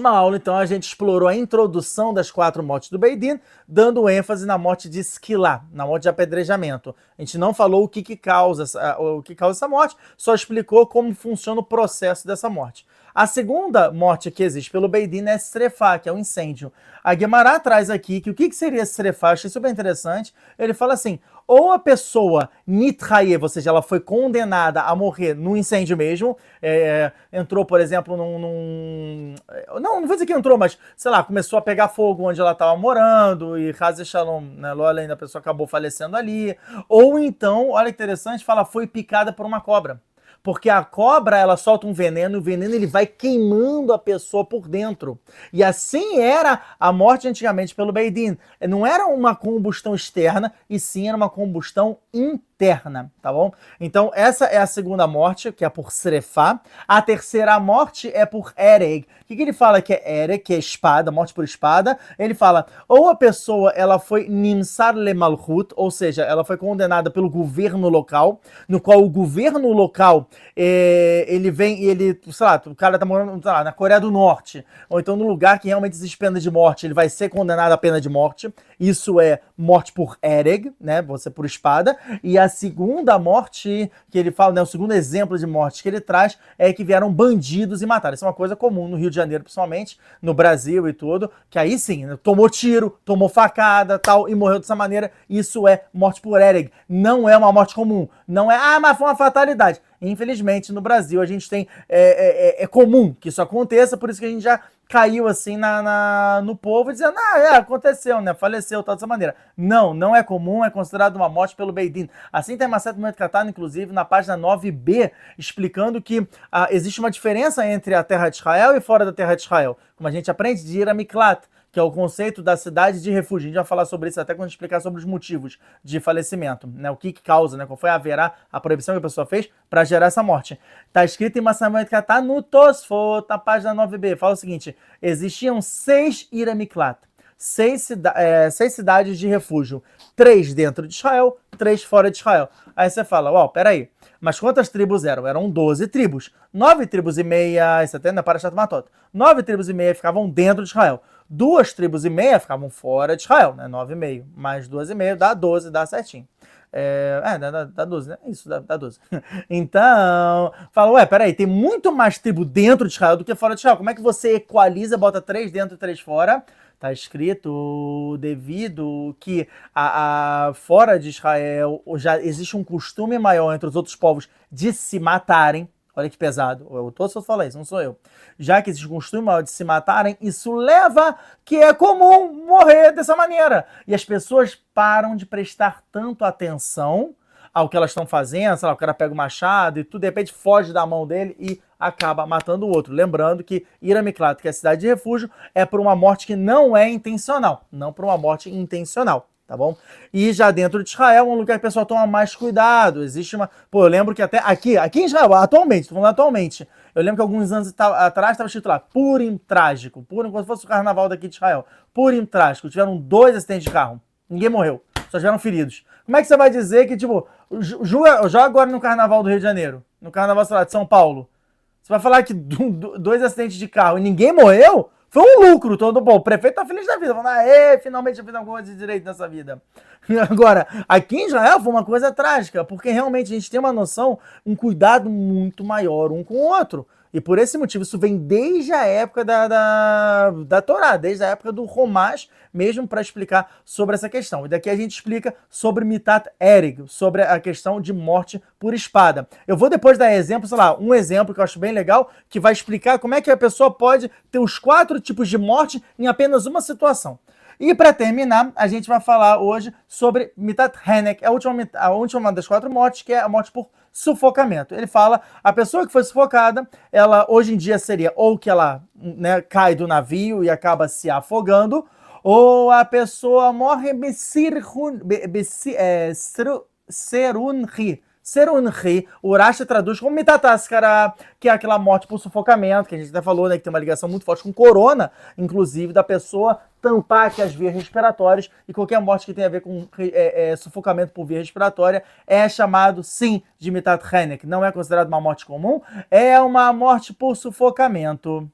Na aula, então, a gente explorou a introdução das 4 mortes do Beit Din, dando ênfase na morte de Esquilá, na morte de apedrejamento. A gente não falou o que causa essa morte, só explicou como funciona o processo dessa morte. A segunda morte que existe pelo Beit Din é Srefá, que é o incêndio. A Guemará traz aqui que o que seria Srefá, achei super interessante. Ele fala assim, ou a pessoa nithayev, ou seja, ela foi condenada a morrer no incêndio mesmo, entrou, por exemplo, não vou dizer que entrou, mas, sei lá, começou a pegar fogo onde ela estava morando, e Haz Shalom, né, a pessoa acabou falecendo ali. Ou então, olha que interessante, fala, foi picada por uma cobra. Porque a cobra, ela solta um veneno, e o veneno ele vai queimando a pessoa por dentro. E assim era a morte antigamente pelo Beit Din. Não era uma combustão externa, e sim era uma combustão interna, tá bom? Então essa é a segunda morte, que é por Srefá. A terceira morte é por Ereg. O que ele fala que é Ereg, que é espada, morte por espada? Ele fala, ou a pessoa ela foi Nimsar le Malchut, ou seja, ela foi condenada pelo governo local, no qual o governo local ele vem e ele, sei lá, o cara tá morando, sei lá, na Coreia do Norte, ou então no lugar que realmente existe pena de morte, ele vai ser condenado à pena de morte. Isso é morte por Ereg, né? Você por espada. E a segunda morte que ele fala, né? O segundo exemplo de morte que ele traz é que vieram bandidos e mataram. Isso é uma coisa comum no Rio de Janeiro, principalmente, no Brasil e tudo, que aí sim, né, tomou tiro, tomou facada, tal, e morreu dessa maneira. Isso é morte por Ereg. Não é uma morte comum. Não é, mas foi uma fatalidade. Infelizmente, no Brasil, a gente tem. É comum que isso aconteça, por isso que a gente já caiu assim no povo, dizendo, aconteceu, né? Faleceu, tal, dessa maneira. Não é comum, é considerado uma morte pelo Beit Din. Assim tem Masechet Moed Katan, inclusive, na página 9b, explicando que existe uma diferença entre a terra de Israel e fora da terra de Israel. Como a gente aprende de Ir a Miklat, que é o conceito da cidade de refúgio. A gente vai falar sobre isso até quando a gente explicar sobre os motivos de falecimento, né? O que causa, né? Qual foi a proibição que a pessoa fez para gerar essa morte. Está escrito em Masechet Moed Katan no Tosfot, na página 9b. Fala o seguinte, existiam 6 Ir a Miklat, 6 cidades de refúgio, 3 dentro de Israel, 3 fora de Israel. Aí você fala, peraí, mas quantas tribos eram? Eram 12 tribos. 9 tribos e meia, isso até na Parashat Matot, 9 tribos e meia ficavam dentro de Israel. 2 tribos e meia ficavam fora de Israel, né? 9,5 mais 2,5 dá 12, dá certinho. Dá 12, né? Isso, dá 12. Então, fala, peraí, tem muito mais tribo dentro de Israel do que fora de Israel. Como é que você equaliza, bota 3 dentro e 3 fora? Tá escrito devido que fora de Israel já existe um costume maior entre os outros povos de se matarem. Olha que pesado. Eu tô só falando isso, não sou eu. Já que existe um costume maior de se matarem, isso leva que é comum morrer dessa maneira. E as pessoas param de prestar tanto atenção ao que elas estão fazendo, sei lá, o cara pega o machado e tudo, de repente foge da mão dele e acaba matando o outro. Lembrando que Ir a Miklat, que é a cidade de refúgio, é por uma morte que não é intencional, não por uma morte intencional. Tá bom? E já dentro de Israel, um lugar que o pessoal toma mais cuidado. Existe uma... eu lembro que até aqui em Israel, atualmente, tô falando atualmente, eu lembro que alguns anos atrás estava escrito lá, Purim trágico, Purim, como se fosse o carnaval daqui de Israel. Purim trágico, tiveram 2 acidentes de carro. Ninguém morreu, só tiveram feridos. Como é que você vai dizer que, joga agora no carnaval do Rio de Janeiro, no carnaval, sei lá, de São Paulo, você vai falar que 2 acidentes de carro e ninguém morreu? Foi um lucro todo. Bom, o prefeito tá feliz da vida, falando, finalmente eu fiz alguma coisa de direito nessa vida. Agora, aqui em Israel foi uma coisa trágica, porque realmente a gente tem uma noção, um cuidado muito maior um com o outro. E por esse motivo, isso vem desde a época da Torá, desde a época do Romash, mesmo para explicar sobre essa questão. E daqui a gente explica sobre Mitat Ereg, sobre a questão de morte por espada. Eu vou depois dar exemplo, sei lá, um exemplo que eu acho bem legal, que vai explicar como é que a pessoa pode ter os 4 tipos de morte em apenas uma situação. E para terminar, a gente vai falar hoje sobre Mitat Henek, a última das 4 mortes, que é a morte por sufocamento. Ele fala, a pessoa que foi sufocada, ela hoje em dia seria ou que ela, né, cai do navio e acaba se afogando, ou a pessoa morre serunri. Serunri, o Rashi traduz como mitataskara, que é aquela morte por sufocamento, que a gente até falou, né, que tem uma ligação muito forte com corona, inclusive, da pessoa tampar aqui as vias respiratórias, e qualquer morte que tenha a ver com sufocamento por via respiratória é chamado, sim, de Mitat Henek. Não é considerado uma morte comum, é uma morte por sufocamento.